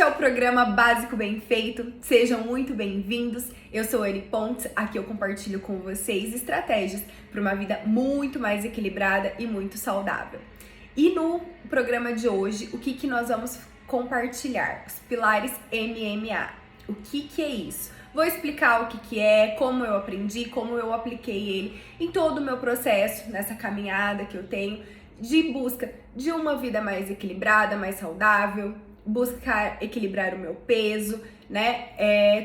é o programa Básico Bem Feito, sejam muito bem-vindos. Eu sou Anne Pontes, aqui eu compartilho com vocês estratégias para uma vida muito mais equilibrada e muito saudável. E no programa de hoje, o que nós vamos compartilhar? Os pilares MMA. O que é isso? Vou explicar o que é, como eu aprendi, como eu apliquei ele em todo o meu processo, nessa caminhada que eu tenho de busca de uma vida mais equilibrada, mais saudável, buscar equilibrar o meu peso, né?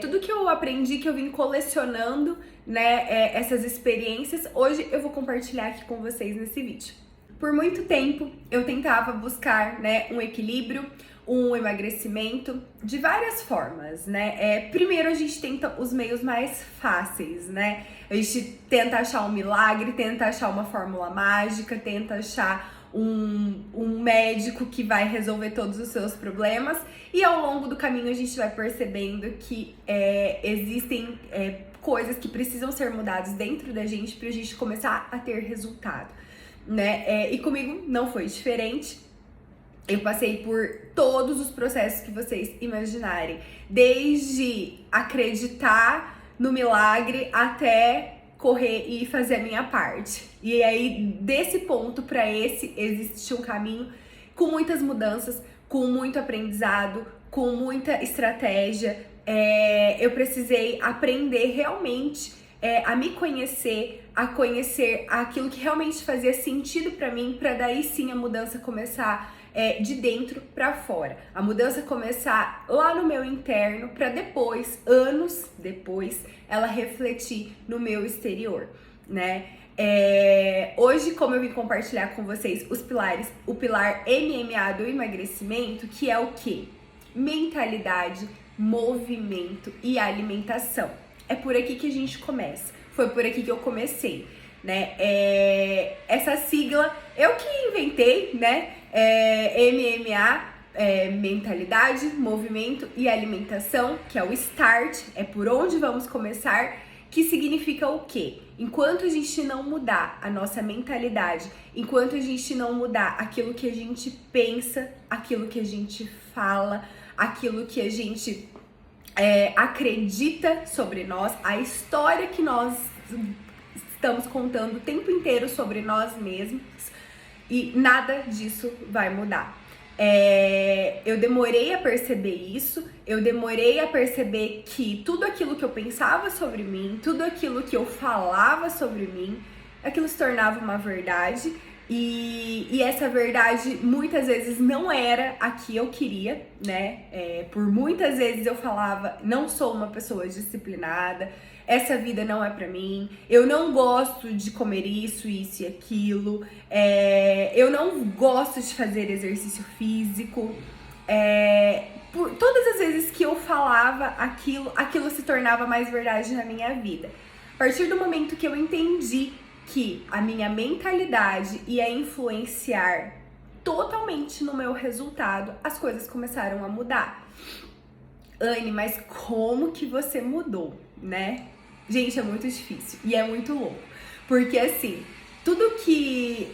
Tudo que eu aprendi, que eu vim colecionando, né? Essas experiências, hoje eu vou compartilhar aqui com vocês nesse vídeo. Por muito tempo eu tentava buscar, né, um equilíbrio, um emagrecimento de várias formas, né? Primeiro a gente tenta os meios mais fáceis, né? A gente tenta achar um milagre, tenta achar uma fórmula mágica, tenta achar um médico que vai resolver todos os seus problemas, e ao longo do caminho a gente vai percebendo que existem coisas que precisam ser mudadas dentro da gente pra gente começar a ter resultado, né? E comigo não foi diferente. Eu passei por todos os processos que vocês imaginarem, desde acreditar no milagre até correr e fazer a minha parte. E aí, desse ponto para esse, existe um caminho com muitas mudanças, com muito aprendizado, com muita estratégia. Eu precisei aprender realmente a me conhecer, a conhecer aquilo que realmente fazia sentido para mim, para daí sim a mudança começar de dentro para fora. A mudança começar lá no meu interno para depois, anos depois, ela refletir no meu exterior, né? Hoje, como eu vim compartilhar com vocês os pilares, o pilar MMA do emagrecimento, que é o quê? Mentalidade, movimento e alimentação. É por aqui que a gente começa. Foi por aqui que eu comecei, né? Essa sigla eu que inventei, né? MMA, mentalidade, movimento e alimentação, que é o START, é por onde vamos começar, que significa o quê? Enquanto a gente não mudar a nossa mentalidade, enquanto a gente não mudar aquilo que a gente pensa, aquilo que a gente fala, aquilo que a gente acredita sobre nós, a história que nós estamos contando o tempo inteiro sobre nós mesmos, e nada disso vai mudar. Eu demorei a perceber isso, eu demorei a perceber que tudo aquilo que eu pensava sobre mim, tudo aquilo que eu falava sobre mim, aquilo se tornava uma verdade, e essa verdade muitas vezes não era a que eu queria, né? Por muitas vezes eu falava, não sou uma pessoa disciplinada, essa vida não é pra mim, eu não gosto de comer isso e aquilo, eu não gosto de fazer exercício físico. Por todas as vezes que eu falava aquilo se tornava mais verdade na minha vida. A partir do momento que eu entendi que a minha mentalidade ia influenciar totalmente no meu resultado, as coisas começaram a mudar. Anne, mas como que você mudou, né? Gente, é muito difícil e é muito louco, porque assim, tudo que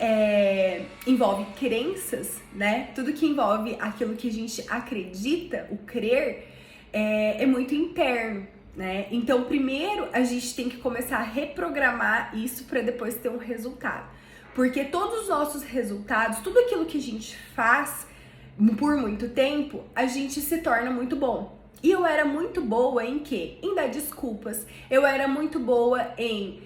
envolve crenças, né? Tudo que envolve aquilo que a gente acredita, o crer, é muito interno, né? Então, primeiro a gente tem que começar a reprogramar isso para depois ter um resultado, porque todos os nossos resultados, tudo aquilo que a gente faz por muito tempo, a gente se torna muito bom. E eu era muito boa em quê? Em dar desculpas. Eu era muito boa em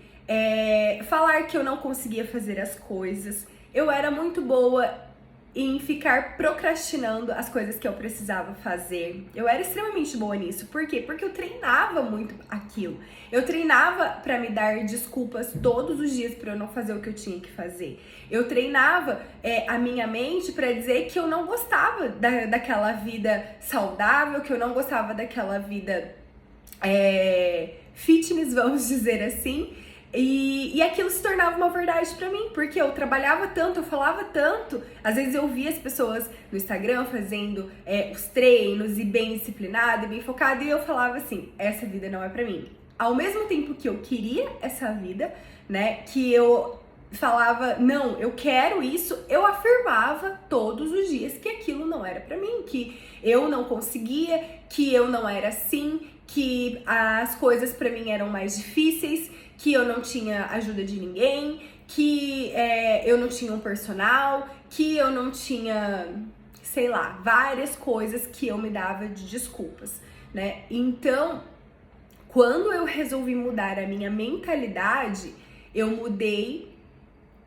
falar que eu não conseguia fazer as coisas. Eu era muito boa em ficar procrastinando as coisas que eu precisava fazer. Eu era extremamente boa nisso. Por quê? Porque eu treinava muito aquilo. Eu treinava para me dar desculpas todos os dias para eu não fazer o que eu tinha que fazer. Eu treinava a minha mente para dizer que eu não gostava daquela vida saudável, que eu não gostava daquela vida fitness, vamos dizer assim. E aquilo se tornava uma verdade pra mim, porque eu trabalhava tanto, eu falava tanto. Às vezes eu via as pessoas no Instagram fazendo os treinos e bem disciplinada e bem focada, e eu falava assim, essa vida não é pra mim. Ao mesmo tempo que eu queria essa vida, né, que eu falava, não, eu quero isso, eu afirmava todos os dias que aquilo não era pra mim, que eu não conseguia, que eu não era assim, que as coisas pra mim eram mais difíceis, que eu não tinha ajuda de ninguém, que eu não tinha um personal, que eu não tinha, sei lá, várias coisas que eu me dava de desculpas, né? Então, quando eu resolvi mudar a minha mentalidade, eu mudei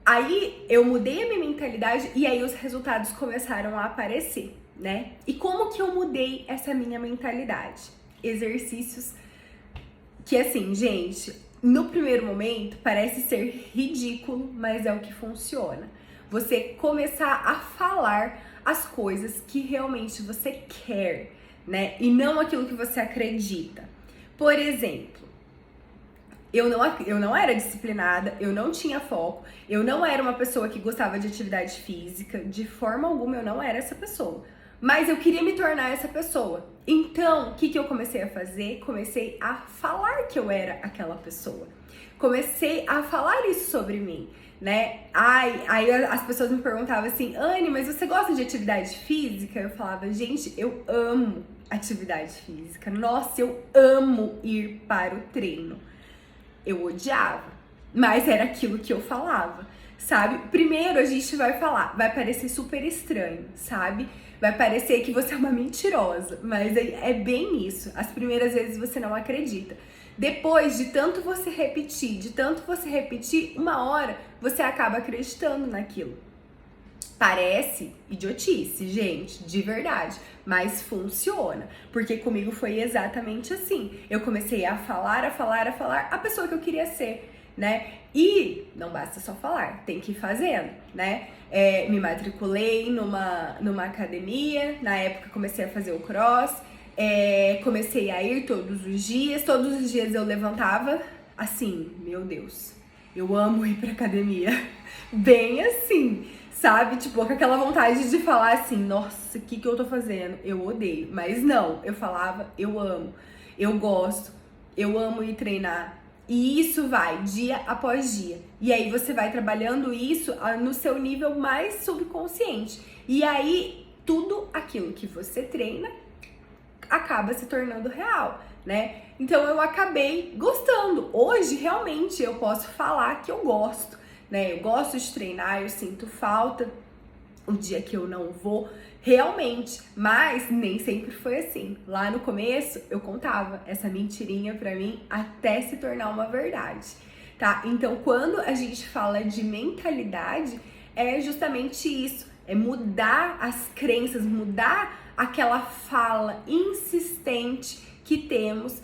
a minha mentalidade e aí os resultados começaram a aparecer, né? E como que eu mudei essa minha mentalidade? Exercícios que, assim, gente, no primeiro momento parece ser ridículo, mas é o que funciona. Você começar a falar as coisas que realmente você quer, né? E não aquilo que você acredita. Por exemplo, eu não era disciplinada, eu não tinha foco, eu não era uma pessoa que gostava de atividade física, de forma alguma eu não era essa pessoa. Mas eu queria me tornar essa pessoa. Então, o que eu comecei a fazer? Comecei a falar que eu era aquela pessoa. Comecei a falar isso sobre mim, né? Aí as pessoas me perguntavam assim, Anne, mas você gosta de atividade física? Eu falava, gente, eu amo atividade física. Nossa, eu amo ir para o treino. Eu odiava, mas era aquilo que eu falava, sabe? Primeiro a gente vai falar, vai parecer super estranho, sabe? Vai parecer que você é uma mentirosa, mas é bem isso. As primeiras vezes você não acredita. Depois de tanto você repetir, uma hora você acaba acreditando naquilo. Parece idiotice, gente, de verdade, mas funciona, porque comigo foi exatamente assim. Eu comecei a falar a pessoa que eu queria ser, né? E não basta só falar, tem que ir fazendo, né? Me matriculei numa academia, na época comecei a fazer o cross, comecei a ir todos os dias eu levantava assim, meu Deus, eu amo ir pra academia, bem assim, sabe? Tipo, com aquela vontade de falar assim, nossa, o que eu tô fazendo? Eu odeio. Mas não, eu falava, eu amo, eu gosto, eu amo ir treinar. E isso vai dia após dia. E aí você vai trabalhando isso no seu nível mais subconsciente. E aí, tudo aquilo que você treina acaba se tornando real, né? Então eu acabei gostando. Hoje, realmente, eu posso falar que eu gosto, né? Eu gosto de treinar, eu sinto falta o dia que eu não vou, realmente, mas nem sempre foi assim. Lá no começo, eu contava essa mentirinha pra mim até se tornar uma verdade, tá? Então, quando a gente fala de mentalidade, é justamente isso, é mudar as crenças, mudar aquela fala insistente que temos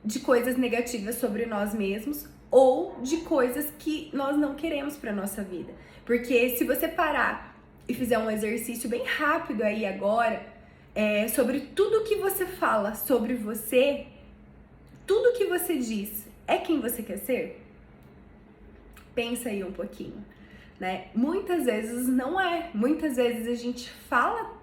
de coisas negativas sobre nós mesmos ou de coisas que nós não queremos para nossa vida. Porque se você parar e fizer um exercício bem rápido aí agora, sobre tudo que você fala sobre você, tudo que você diz é quem você quer ser? Pensa aí um pouquinho, né? Muitas vezes não é. Muitas vezes a gente fala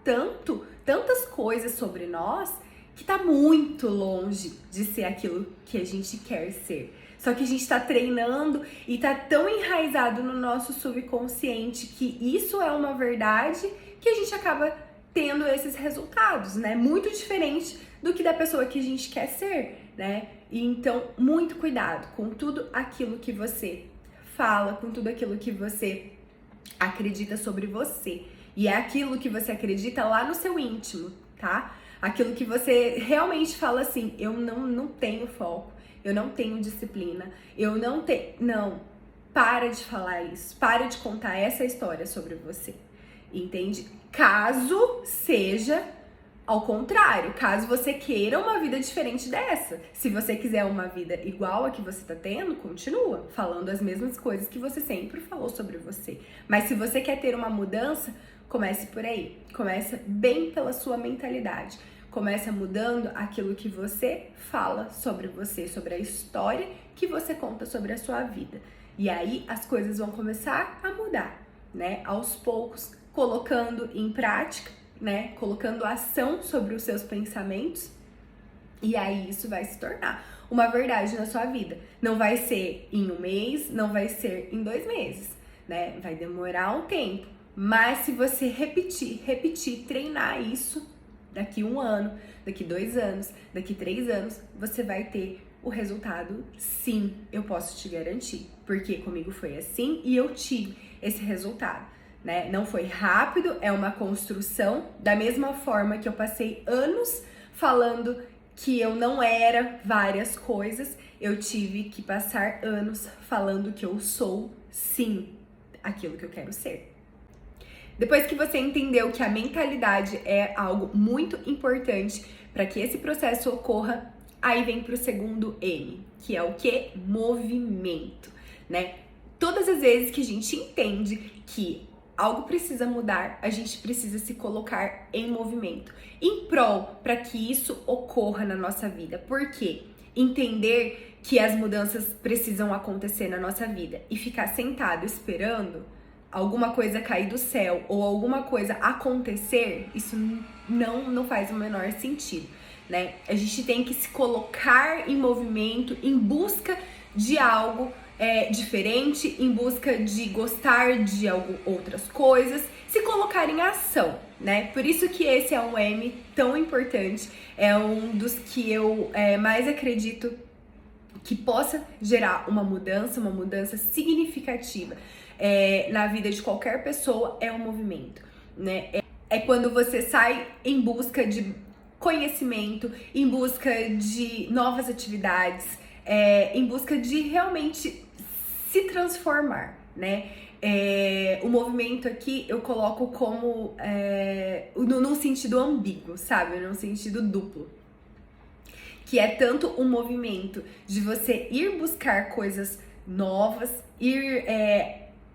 tantas coisas sobre nós que tá muito longe de ser aquilo que a gente quer ser. Só que a gente tá treinando e tá tão enraizado no nosso subconsciente que isso é uma verdade que a gente acaba tendo esses resultados, né? Muito diferente do que da pessoa que a gente quer ser, né? E então, muito cuidado com tudo aquilo que você fala, com tudo aquilo que você acredita sobre você. E é aquilo que você acredita lá no seu íntimo, tá? Aquilo que você realmente fala assim, eu não tenho foco, eu não tenho disciplina, eu não tenho... Não, para de falar isso, para de contar essa história sobre você, entende? Caso seja ao contrário, caso você queira uma vida diferente dessa. Se você quiser uma vida igual a que você tá tendo, continua falando as mesmas coisas que você sempre falou sobre você. Mas se você quer ter uma mudança, comece por aí. Começa bem pela sua mentalidade. Começa mudando aquilo que você fala sobre você, sobre a história que você conta sobre a sua vida. E aí as coisas vão começar a mudar, né? Aos poucos, colocando em prática, né? Colocando ação sobre os seus pensamentos. E aí isso vai se tornar uma verdade na sua vida. Não vai ser em um mês, não vai ser em 2 meses. né? Vai demorar um tempo. Mas se você repetir, treinar isso, daqui 1 ano, daqui 2 anos, daqui 3 anos, você vai ter o resultado, sim, eu posso te garantir. Porque comigo foi assim e eu tive esse resultado, né? Não foi rápido, é uma construção. Da mesma forma que eu passei anos falando que eu não era várias coisas, eu tive que passar anos falando que eu sou, sim, aquilo que eu quero ser. Depois que você entendeu que a mentalidade é algo muito importante para que esse processo ocorra, aí vem para o segundo M, que é o que? Movimento, né? Todas as vezes que a gente entende que algo precisa mudar, a gente precisa se colocar em movimento, em prol para que isso ocorra na nossa vida. Por quê? Entender que as mudanças precisam acontecer na nossa vida e ficar sentado esperando alguma coisa cair do céu ou alguma coisa acontecer, isso não faz o menor sentido, né? A gente tem que se colocar em movimento, em busca de algo diferente, em busca de gostar de outras coisas, se colocar em ação, né? Por isso que esse é um M tão importante, é um dos que eu mais acredito que possa gerar uma mudança significativa na vida de qualquer pessoa, é um movimento, né? É quando você sai em busca de conhecimento, em busca de novas atividades, em busca de realmente se transformar, né? O movimento aqui eu coloco como num sentido ambíguo, sabe? Num sentido duplo. Que é tanto um movimento de você ir buscar coisas novas,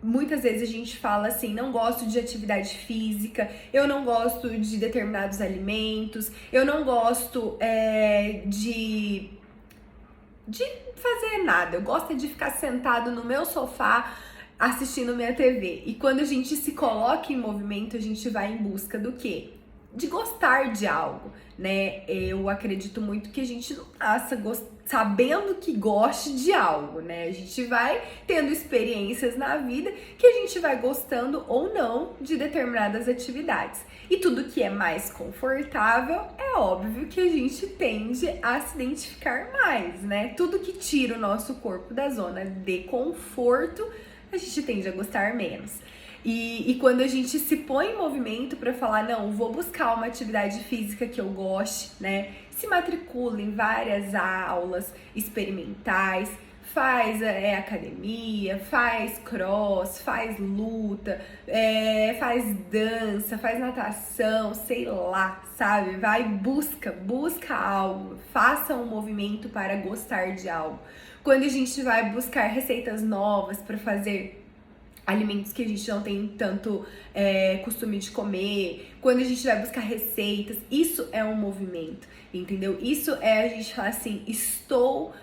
muitas vezes a gente fala assim, não gosto de atividade física, eu não gosto de determinados alimentos, eu não gosto de fazer nada, eu gosto de ficar sentado no meu sofá assistindo minha TV. E quando a gente se coloca em movimento, a gente vai em busca do quê? De gostar de algo, né? Eu acredito muito que a gente não nasça sabendo que goste de algo, né? A gente vai tendo experiências na vida que a gente vai gostando ou não de determinadas atividades. E tudo que é mais confortável, é óbvio que a gente tende a se identificar mais, né? Tudo que tira o nosso corpo da zona de conforto, a gente tende a gostar menos. E quando a gente se põe em movimento para falar, não, vou buscar uma atividade física que eu goste, né? Se matricula em várias aulas experimentais, faz academia, faz cross, faz luta, faz dança, faz natação, sei lá, sabe? Vai, busca algo, faça um movimento para gostar de algo. Quando a gente vai buscar receitas novas para fazer alimentos que a gente não tem tanto costume de comer, quando a gente vai buscar receitas, isso é um movimento, entendeu? Isso é a gente falar assim, estou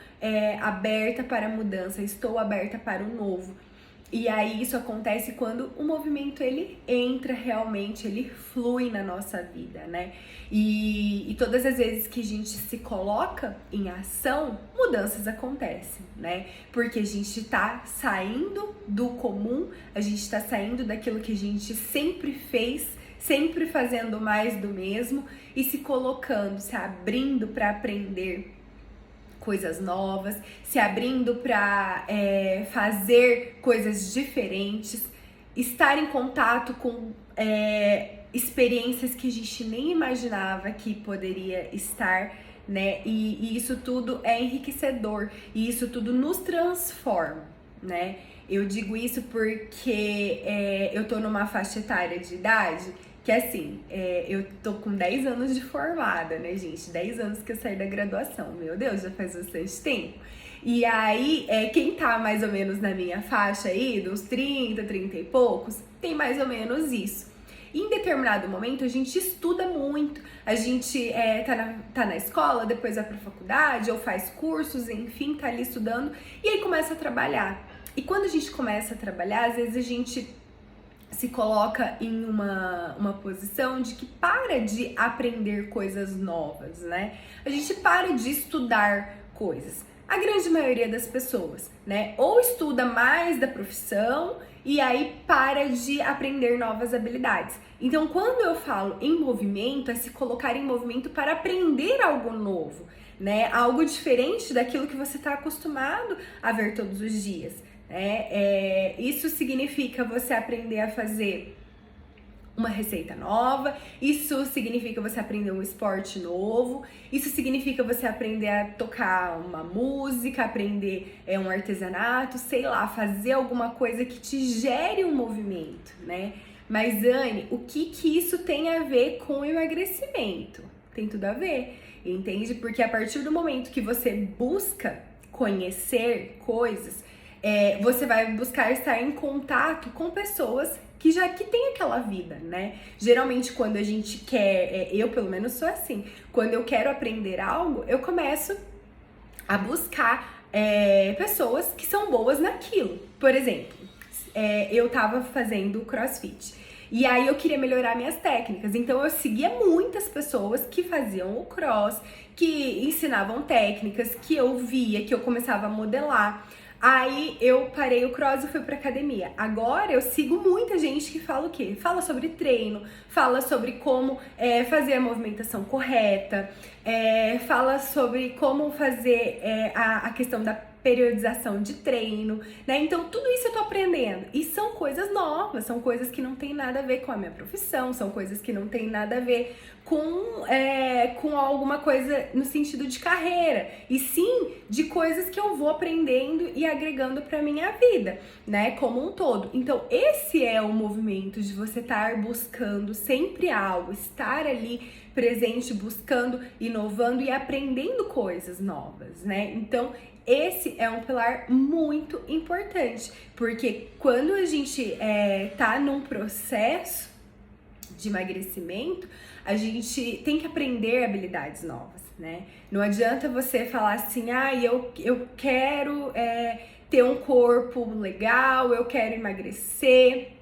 aberta para a mudança, estou aberta para o novo. E aí isso acontece quando o movimento ele entra realmente, ele flui na nossa vida, né? E todas as vezes que a gente se coloca em ação, mudanças acontecem, né? Porque a gente tá saindo do comum, a gente tá saindo daquilo que a gente sempre fez, sempre fazendo mais do mesmo e se colocando, se abrindo para aprender coisas novas, se abrindo para fazer coisas diferentes, estar em contato com experiências que a gente nem imaginava que poderia estar, né? E isso tudo é enriquecedor e isso tudo nos transforma, né? Eu digo isso porque eu tô numa faixa etária de idade que assim, eu tô com 10 anos de formada, né, gente? 10 anos que eu saí da graduação. Meu Deus, já faz bastante tempo. E aí, quem tá mais ou menos na minha faixa aí, dos 30, 30 e poucos, tem mais ou menos isso. E em determinado momento, a gente estuda muito. A gente tá na escola, depois vai pra faculdade, ou faz cursos, enfim, tá ali estudando. E aí começa a trabalhar. E quando a gente começa a trabalhar, às vezes a gente se coloca em uma posição de que para de aprender coisas novas, né? A gente para de estudar coisas. a grande maioria das pessoas, né? Ou estuda mais da profissão e aí para de aprender novas habilidades. Então, quando eu falo em movimento, é se colocar em movimento para aprender algo novo, né? Algo diferente daquilo que você está acostumado a ver todos os dias. Isso significa você aprender a fazer uma receita nova, isso significa você aprender um esporte novo, isso significa você aprender a tocar uma música, aprender um artesanato, sei lá, fazer alguma coisa que te gere um movimento, né? Mas, Anne, o que isso tem a ver com emagrecimento? Tem tudo a ver, entende? Porque a partir do momento que você busca conhecer coisas, você vai buscar estar em contato com pessoas que tem aquela vida, né? Geralmente quando a gente quer, eu pelo menos sou assim, quando eu quero aprender algo, eu começo a buscar pessoas que são boas naquilo. Por exemplo, eu tava fazendo CrossFit e aí eu queria melhorar minhas técnicas, então eu seguia muitas pessoas que faziam o cross, que ensinavam técnicas, que eu via, que eu começava a modelar. Aí eu parei o cross e fui pra academia. Agora eu sigo muita gente que fala o quê? Fala sobre treino, fala sobre como fazer a movimentação correta, fala sobre como fazer a questão da periodização de treino, né? Então tudo isso eu tô aprendendo. E são coisas novas, são coisas que não tem nada a ver com a minha profissão, são coisas que não tem nada a ver com alguma coisa no sentido de carreira, e sim de coisas que eu vou aprendendo e agregando para minha vida, né, como um todo. Então esse é o movimento de você estar buscando sempre algo, estar ali presente, buscando, inovando e aprendendo coisas novas, né? Então esse é um pilar muito importante, porque quando a gente tá num processo de emagrecimento, a gente tem que aprender habilidades novas, né? Não adianta você falar assim, eu quero ter um corpo legal, eu quero emagrecer,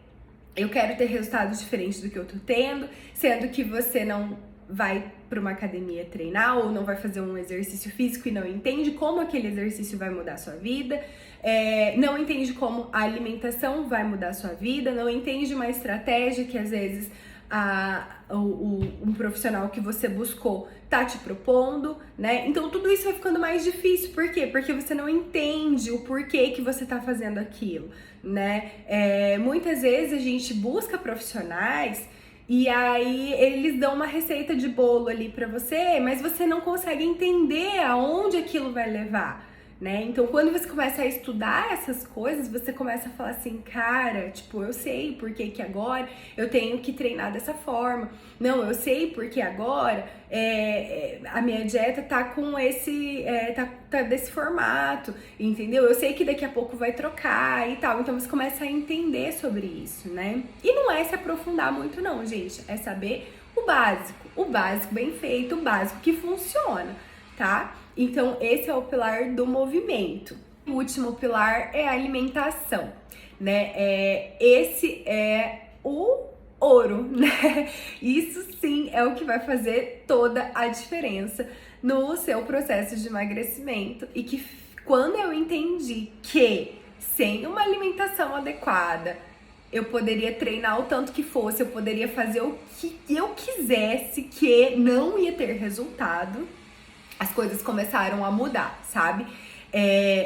eu quero ter resultados diferentes do que eu tô tendo, sendo que você não vai para uma academia treinar ou não vai fazer um exercício físico e não entende como aquele exercício vai mudar a sua vida, não entende como a alimentação vai mudar a sua vida, não entende uma estratégia que às vezes um profissional que você buscou tá te propondo, né? Então tudo isso vai ficando mais difícil. Por quê? Porque você não entende o porquê que você tá fazendo aquilo, né? Muitas vezes a gente busca profissionais e aí eles dão uma receita de bolo ali pra você, mas você não consegue entender aonde aquilo vai levar, né? Então, quando você começa a estudar essas coisas, você começa a falar assim, cara, tipo, eu sei por que que agora eu tenho que treinar dessa forma. Não, eu sei porque agora a minha dieta tá com esse, tá desse formato, entendeu? Eu sei que daqui a pouco vai trocar e tal. Então, você começa a entender sobre isso, né? E não é se aprofundar muito não, gente. É saber o básico bem feito, o básico que funciona, tá? Então, esse é o pilar do movimento. O último pilar é a alimentação, né? Esse é o ouro, né? Isso sim é o que vai fazer toda a diferença no seu processo de emagrecimento. E que quando eu entendi que sem uma alimentação adequada, eu poderia treinar o tanto que fosse, eu poderia fazer o que eu quisesse, que não ia ter resultado, as coisas começaram a mudar, sabe?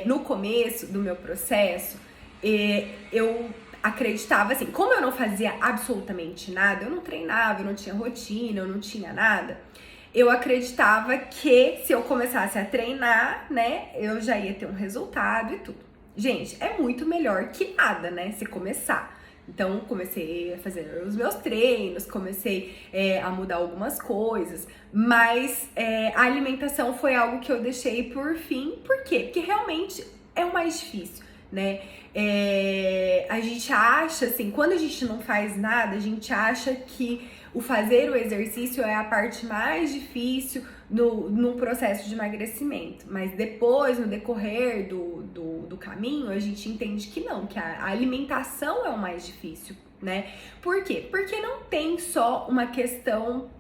No começo do meu processo, eu acreditava assim, como eu não fazia absolutamente nada, eu não treinava, eu não tinha rotina, eu não tinha nada, eu acreditava que se eu começasse a treinar, né, eu já ia ter um resultado e tudo. Gente, é muito melhor que nada, né, se começar. Então, comecei a fazer os meus treinos, comecei a mudar algumas coisas, mas a alimentação foi algo que eu deixei por fim. Por quê? Porque realmente é o mais difícil, né? A gente acha, assim, quando a gente não faz nada, a gente acha que o fazer o exercício é a parte mais difícil no processo de emagrecimento, mas depois, no decorrer do caminho, a gente entende que não, que a alimentação é o mais difícil, né? Por quê? Porque não tem só uma questão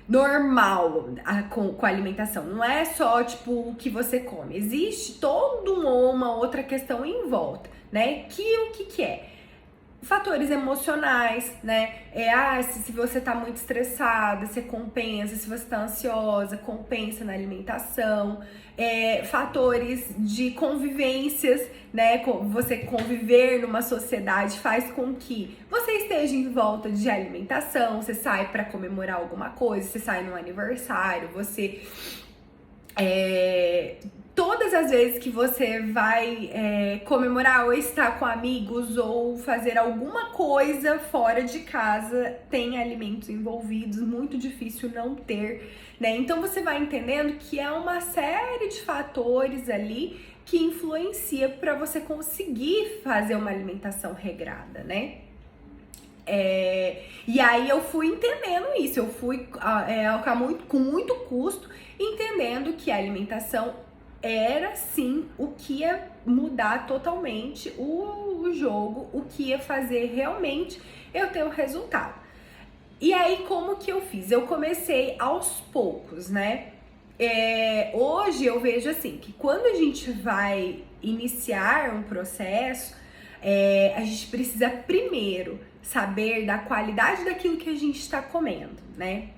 normal com a alimentação. Não é só, tipo, o que você come. Existe toda uma outra questão em volta, né? O que é? Fatores emocionais, né? Se você tá muito estressada, você compensa. Se você tá ansiosa, compensa na alimentação. Fatores de convivências, né? Você conviver numa sociedade faz com que você esteja em volta de alimentação. Você sai para comemorar alguma coisa, você sai num aniversário, você todas as vezes que você vai comemorar ou estar com amigos ou fazer alguma coisa fora de casa, tem alimentos envolvidos, muito difícil não ter, né? Então você vai entendendo que é uma série de fatores ali que influencia para você conseguir fazer uma alimentação regrada, né? E aí eu fui entendendo isso, eu fui com muito custo entendendo que a alimentação era sim o que ia mudar totalmente o jogo, o que ia fazer realmente eu ter o resultado. E aí como que eu fiz? Eu comecei aos poucos, né? Hoje eu vejo assim, que quando a gente vai iniciar um processo, a gente precisa primeiro saber da qualidade daquilo que a gente está comendo, né?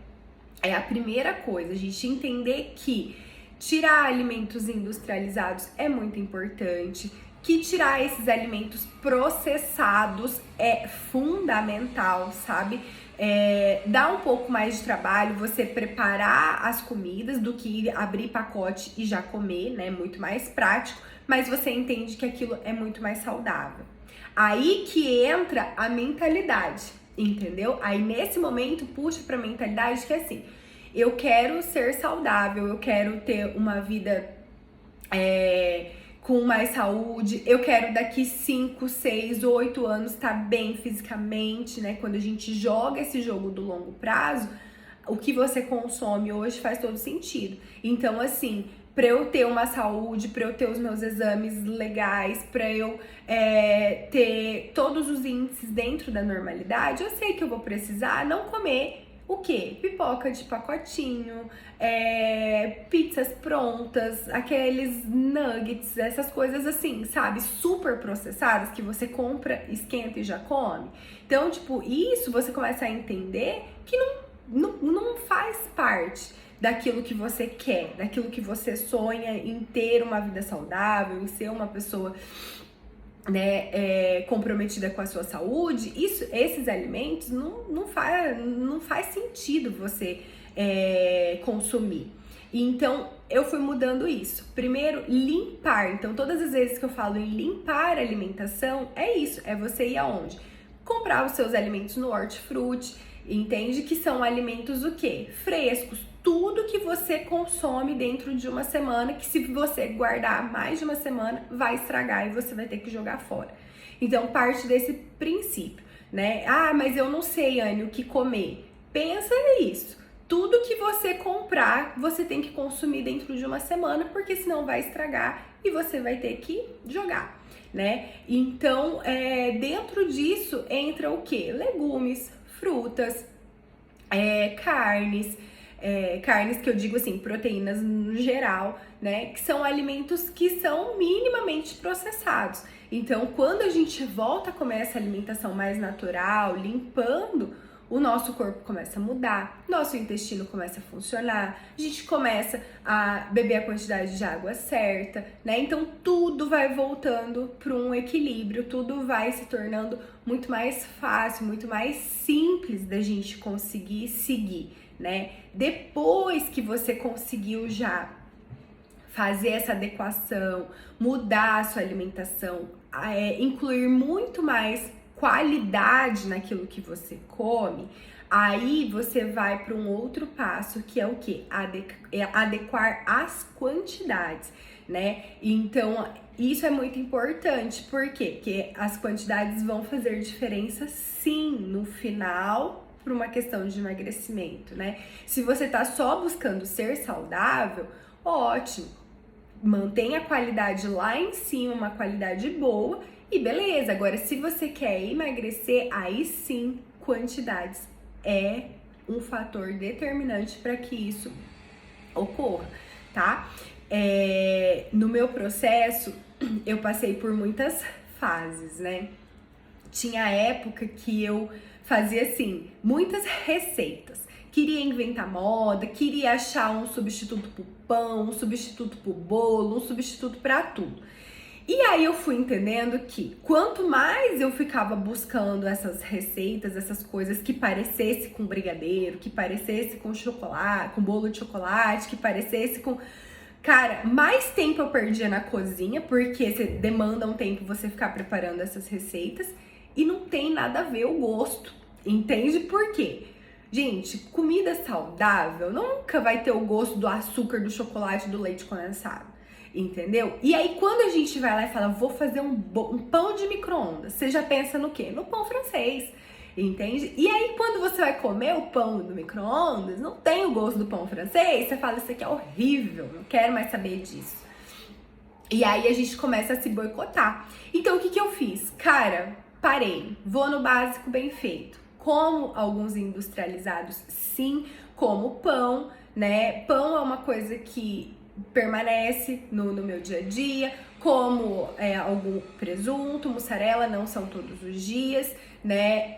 É a primeira coisa, a gente entender que tirar alimentos industrializados é muito importante, que tirar esses alimentos processados é fundamental, sabe? Dá um pouco mais de trabalho você preparar as comidas do que abrir pacote e já comer, né? Muito mais prático, mas você entende que aquilo é muito mais saudável. Aí que entra a mentalidade, entendeu? Aí nesse momento puxa pra mentalidade que é assim, eu quero ser saudável, eu quero ter uma vida com mais saúde, eu quero daqui 5, 6, 8 anos estar bem fisicamente, né? Quando a gente joga esse jogo do longo prazo, o que você consome hoje faz todo sentido. Então, assim, para eu ter uma saúde, para eu ter os meus exames legais, para eu ter todos os índices dentro da normalidade, eu sei que eu vou precisar não comer o quê? Pipoca de pacotinho, pizzas prontas, aqueles nuggets, essas coisas assim, sabe? Super processadas que você compra, esquenta e já come. Então, tipo, isso você começa a entender que não faz parte daquilo que você quer, daquilo que você sonha em ter uma vida saudável, em ser uma pessoa, né, comprometida com a sua saúde. Esses alimentos não faz sentido você consumir. Então eu fui mudando isso. Primeiro, limpar. Então todas as vezes que eu falo em limpar a alimentação, é isso, é você ir aonde? Comprar os seus alimentos no hortifruti, entende? Que são alimentos o quê? Frescos. Tudo que você consome dentro de uma semana, que se você guardar mais de uma semana, vai estragar e você vai ter que jogar fora. Então, parte desse princípio, né? Ah, mas eu não sei, Anne, o que comer. Pensa nisso. Tudo que você comprar, você tem que consumir dentro de uma semana, porque senão vai estragar e você vai ter que jogar, né? Então, dentro disso entra o quê? Legumes, frutas, carnes, carnes que eu digo assim, proteínas no geral, né? Que são alimentos que são minimamente processados. Então, quando a gente volta a comer essa alimentação mais natural, limpando, o nosso corpo começa a mudar, nosso intestino começa a funcionar, a gente começa a beber a quantidade de água certa, né? Então tudo vai voltando para um equilíbrio, tudo vai se tornando muito mais fácil, muito mais simples da gente conseguir seguir, né? Depois que você conseguiu já fazer essa adequação, mudar a sua alimentação, incluir muito mais qualidade naquilo que você come, aí você vai para um outro passo, que é o que? Adequar as quantidades, né? Então, isso é muito importante, por quê? Porque as quantidades vão fazer diferença, sim, no final, por uma questão de emagrecimento, né? Se você tá só buscando ser saudável, ótimo, mantenha a qualidade lá em cima, uma qualidade boa, e beleza. Agora, se você quer emagrecer, aí sim, quantidades é um fator determinante para que isso ocorra, tá? No meu processo, eu passei por muitas fases, né? Tinha época que eu fazia assim, muitas receitas. Queria inventar moda, queria achar um substituto pro pão, um substituto pro bolo, um substituto para tudo. E aí eu fui entendendo que quanto mais eu ficava buscando essas receitas, essas coisas que parecesse com brigadeiro, que parecesse com chocolate, com bolo de chocolate, que parecesse com... Cara, mais tempo eu perdia na cozinha, porque você demanda um tempo você ficar preparando essas receitas e não tem nada a ver o gosto, entende por quê? Gente, comida saudável nunca vai ter o gosto do açúcar, do chocolate, do leite condensado, entendeu? E aí quando a gente vai lá e fala, vou fazer um pão de micro-ondas, você já pensa no quê? No pão francês, entende? E aí quando você vai comer o pão do micro-ondas, não tem o gosto do pão francês, você fala, isso aqui é horrível, não quero mais saber disso. E aí a gente começa a se boicotar. Então o que eu fiz? Cara, parei, vou no básico bem feito. Como alguns industrializados, sim, como pão, né? Pão é uma coisa que permanece no meu dia a dia, como algum presunto, mussarela, não são todos os dias, né?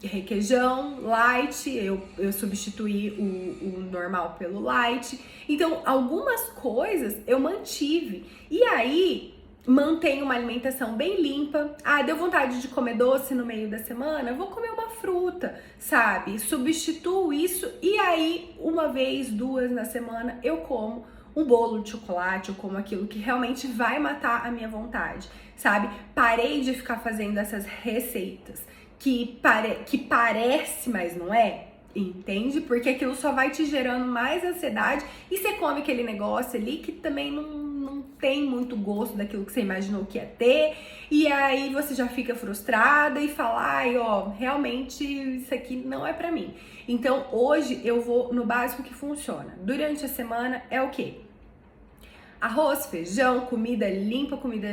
Requeijão, light, eu substituí o normal pelo light. Então, algumas coisas eu mantive. E aí, mantenho uma alimentação bem limpa. Ah, deu vontade de comer doce no meio da semana? Vou comer uma fruta, sabe? Substituo isso e aí, uma vez, duas na semana, eu como um bolo de chocolate, eu como aquilo que realmente vai matar a minha vontade, sabe? Parei de ficar fazendo essas receitas que parece, mas não é. Entende? Porque aquilo só vai te gerando mais ansiedade e você come aquele negócio ali que também não tem muito gosto daquilo que você imaginou que ia ter, e aí você já fica frustrada e fala, ai, ó, realmente isso aqui não é pra mim. Então hoje eu vou no básico que funciona. Durante a semana é o quê? Arroz, feijão, comida limpa, comida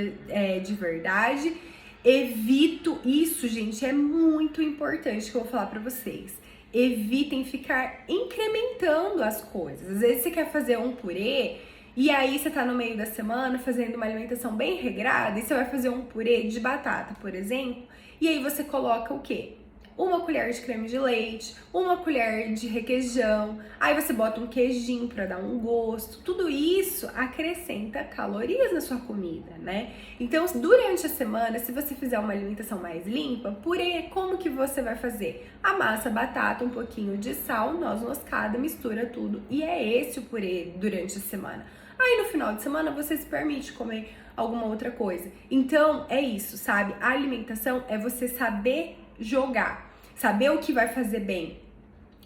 de verdade. Evito isso, gente, é muito importante que eu vou falar pra vocês. Evitem ficar incrementando as coisas. Às vezes você quer fazer um purê e aí você tá no meio da semana fazendo uma alimentação bem regrada e você vai fazer um purê de batata, por exemplo, e aí você coloca o quê? Uma colher de creme de leite, uma colher de requeijão, aí você bota um queijinho para dar um gosto. Tudo isso acrescenta calorias na sua comida, né? Então, durante a semana, se você fizer uma alimentação mais limpa, purê, como que você vai fazer? Amassa a batata, um pouquinho de sal, noz moscada, mistura tudo e é esse o purê durante a semana. Aí no final de semana você se permite comer alguma outra coisa. Então, é isso, sabe? A alimentação é você saber jogar. Saber o que vai fazer bem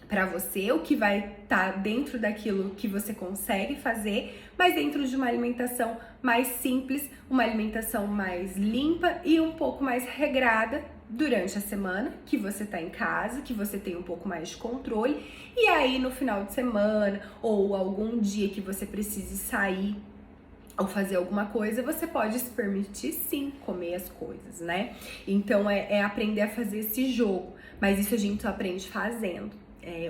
pra você, o que vai estar dentro daquilo que você consegue fazer, mas dentro de uma alimentação mais simples, uma alimentação mais limpa e um pouco mais regrada durante a semana, que você tá em casa, que você tem um pouco mais de controle, e aí no final de semana ou algum dia que você precise sair ou fazer alguma coisa, você pode se permitir sim comer as coisas, né? Então é aprender a fazer esse jogo, mas isso a gente só aprende fazendo.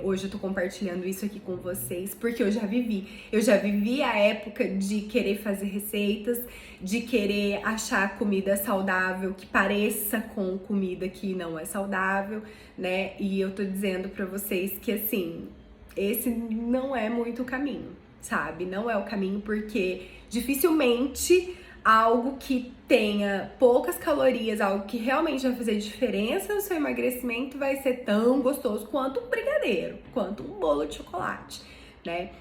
Hoje eu tô compartilhando isso aqui com vocês porque eu já vivi a época de querer fazer receitas, de querer achar comida saudável que pareça com comida que não é saudável, né? E eu tô dizendo pra vocês que assim, esse não é muito o caminho, sabe? Não é o caminho porque dificilmente algo que tenha poucas calorias, algo que realmente vai fazer diferença no seu emagrecimento vai ser tão gostoso quanto um brigadeiro, quanto um bolo de chocolate, né?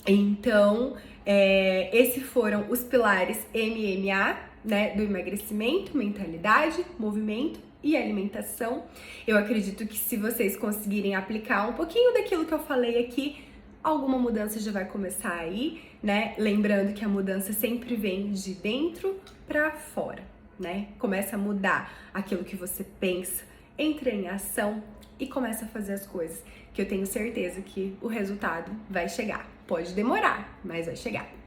Então, esses foram os pilares MMA, né, do emagrecimento: mentalidade, movimento e alimentação. Eu acredito que se vocês conseguirem aplicar um pouquinho daquilo que eu falei aqui, alguma mudança já vai começar aí, né? Lembrando que a mudança sempre vem de dentro pra fora, né? Começa a mudar aquilo que você pensa, entra em ação e começa a fazer as coisas, que eu tenho certeza que o resultado vai chegar. Pode demorar, mas vai chegar.